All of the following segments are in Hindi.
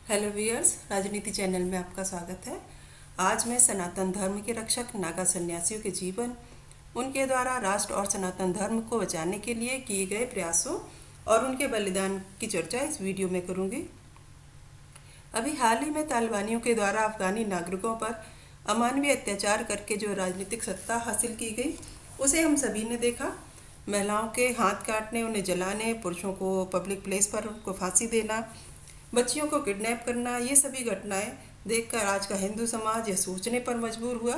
हेलो व्यूअर्स, राजनीति चैनल में आपका स्वागत है। आज मैं सनातन धर्म के रक्षक नागा सन्यासियों के जीवन, उनके द्वारा राष्ट्र और सनातन धर्म को बचाने के लिए किए गए प्रयासों और उनके बलिदान की चर्चा इस वीडियो में करूंगी। अभी हाल ही में तालिबानियों के द्वारा अफगानी नागरिकों पर अमानवीय अत्याचार करके जो राजनीतिक सत्ता हासिल की गई, उसे हम सभी ने देखा। महिलाओं के हाथ काटने, उन्हें जलाने, पुरुषों को पब्लिक प्लेस पर उनको फांसी देना, बच्चियों को किडनैप करना, ये सभी घटनाएं देखकर आज का हिंदू समाज यह सोचने पर मजबूर हुआ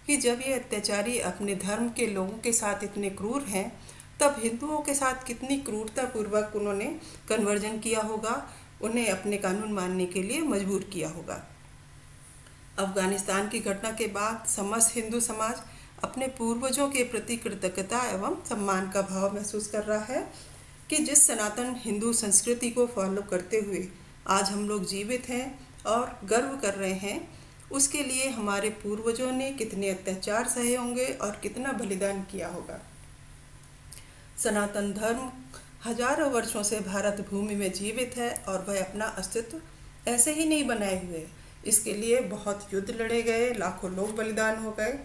कि जब ये अत्याचारी अपने धर्म के लोगों के साथ इतने क्रूर हैं, तब हिंदुओं के साथ कितनी क्रूरतापूर्वक उन्होंने कन्वर्जन किया होगा, उन्हें अपने कानून मानने के लिए मजबूर किया होगा। अफगानिस्तान की घटना के बाद समस्त हिंदू समाज अपने पूर्वजों के प्रति कृतज्ञता एवं सम्मान का भाव महसूस कर रहा है कि जिस सनातन हिंदू संस्कृति को फॉलो करते हुए आज हम लोग जीवित हैं और गर्व कर रहे हैं, उसके लिए हमारे पूर्वजों ने कितने अत्याचार सहे होंगे और कितना बलिदान किया होगा। सनातन धर्म हजारों वर्षों से भारत भूमि में जीवित है और वह अपना अस्तित्व ऐसे ही नहीं बनाए हुए। इसके लिए बहुत युद्ध लड़े गए, लाखों लोग बलिदान हो गए,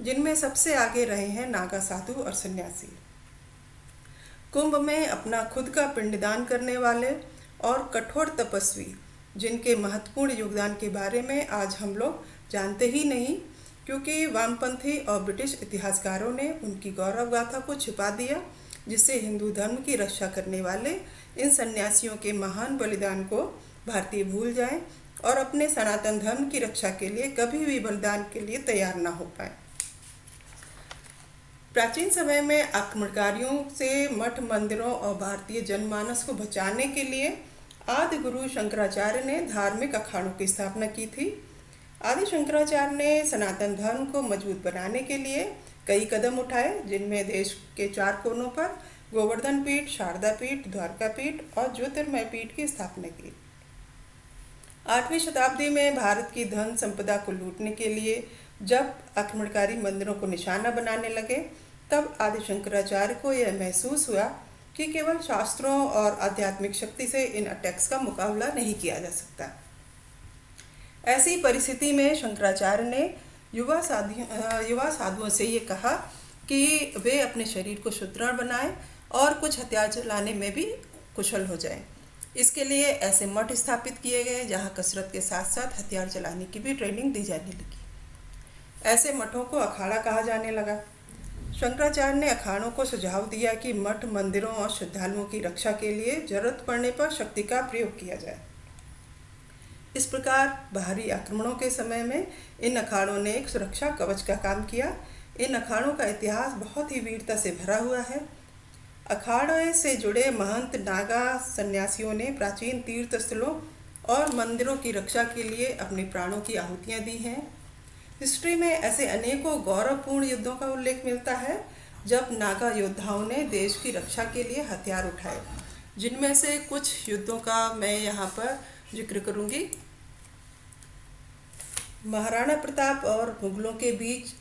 जिनमें सबसे आगे रहे हैं नागा साधु और सन्यासी। कुंभ में अपना खुद का पिंडदान करने वाले और कठोर तपस्वी, जिनके महत्वपूर्ण योगदान के बारे में आज हम लोग जानते ही नहीं, क्योंकि वामपंथी और ब्रिटिश इतिहासकारों ने उनकी गौरव गाथा को छिपा दिया, जिससे हिंदू धर्म की रक्षा करने वाले इन सन्यासियों के महान बलिदान को भारतीय भूल जाएं और अपने सनातन धर्म की रक्षा के लिए कभी भी बलिदान के लिए तैयार ना हो पाए। प्राचीन समय में आक्रमणकारियों से मठ मंदिरों और भारतीय जनमानस को बचाने के लिए आदि गुरु शंकराचार्य ने धार्मिक अखाड़ों की स्थापना की थी। आदि शंकराचार्य ने सनातन धर्म को मजबूत बनाने के लिए कई कदम उठाए, जिनमें देश के 4 कोनों पर गोवर्धन पीठ, शारदा पीठ, द्वारका पीठ और ज्योतिर्मय पीठ की स्थापना की। 8वीं शताब्दी में भारत की धन संपदा को लूटने के लिए जब आक्रमणकारी मंदिरों को निशाना बनाने लगे, तब आदि शंकराचार्य को यह महसूस हुआ कि केवल शास्त्रों और आध्यात्मिक शक्ति से इन अटैक्स का मुकाबला नहीं किया जा सकता। ऐसी परिस्थिति में शंकराचार्य ने युवा साधुओं से ये कहा कि वे अपने शरीर को सुदृढ़ बनाएं और कुछ हथियार चलाने में भी कुशल हो जाएं। इसके लिए ऐसे मठ स्थापित किए गए जहां कसरत के साथ साथ हथियार चलाने की भी ट्रेनिंग दी जाने लगी। ऐसे मठों को अखाड़ा कहा जाने लगा। शंकराचार्य ने अखाड़ों को सुझाव दिया कि मठ मंदिरों और श्रद्धालुओं की रक्षा के लिए जरूरत पड़ने पर शक्ति का प्रयोग किया जाए। इस प्रकार बाहरी आक्रमणों के समय में इन अखाड़ों ने एक सुरक्षा कवच का काम किया। इन अखाड़ों का इतिहास बहुत ही वीरता से भरा हुआ है। अखाड़े से जुड़े महंत नागा सन्यासियों ने प्राचीन तीर्थ स्थलों और मंदिरों की रक्षा के लिए अपने प्राणों की आहुतियाँ दी हैं। हिस्ट्री में ऐसे अनेकों गौरवपूर्ण युद्धों का उल्लेख मिलता है जब नागा योद्धाओं ने देश की रक्षा के लिए हथियार उठाए, जिनमें से कुछ युद्धों का मैं यहाँ पर जिक्र करूँगी। महाराणा प्रताप और मुगलों के बीच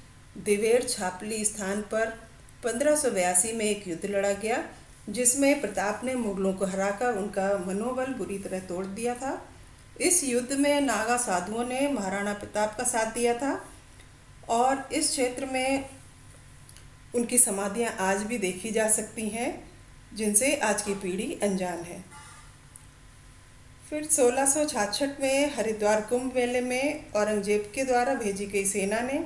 दिवेर छापली स्थान पर 1582 में एक युद्ध लड़ा गया, जिसमें प्रताप ने मुगलों को हराकर उनका मनोबल बुरी तरह तोड़ दिया था। इस युद्ध में नागा साधुओं ने महाराणा प्रताप का साथ दिया था और इस क्षेत्र में उनकी समाधियां आज भी देखी जा सकती हैं, जिनसे आज की पीढ़ी अनजान है। फिर 1666 में हरिद्वार कुंभ मेले में औरंगजेब के द्वारा भेजी गई सेना ने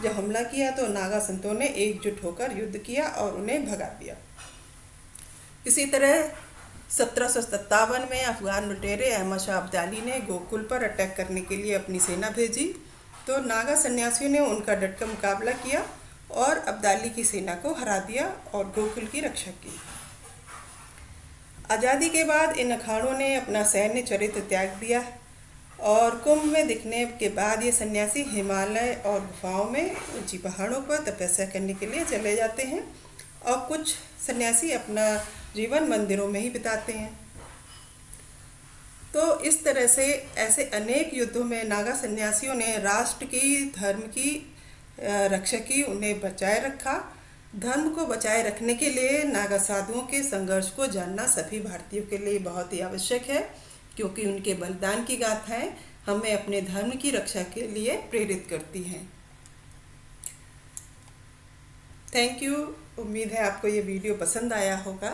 जब हमला किया तो नागा संतों ने एकजुट होकर युद्ध किया और उन्हें भगा दिया। इसी तरह 1757 में अफगान लुटेरे अहमद शाह अब्दाली ने गोकुल पर अटैक करने के लिए अपनी सेना भेजी, तो नागा सन्यासियों ने उनका डटकर मुकाबला किया और अब्दाली की सेना को हरा दिया और गोकुल की रक्षा की। आज़ादी के बाद इन अखाड़ों ने अपना सैन्य चरित्र त्याग दिया और कुंभ में दिखने के बाद ये सन्यासी हिमालय और गुफाओं में ऊंची पहाड़ों पर तपस्या करने के लिए चले जाते हैं और कुछ सन्यासी अपना जीवन मंदिरों में ही बिताते हैं। तो इस तरह से ऐसे अनेक युद्धों में नागा सन्यासियों ने राष्ट्र की, धर्म की रक्षा की, उन्हें बचाए रखा। धर्म को बचाए रखने के लिए नागा साधुओं के संघर्ष को जानना सभी भारतीयों के लिए बहुत ही आवश्यक है क्योंकि उनके बलिदान की गाथाएं हमें अपने धर्म की रक्षा के लिए प्रेरित करती हैं। Thank you. उम्मीद है आपको ये वीडियो पसंद आया होगा।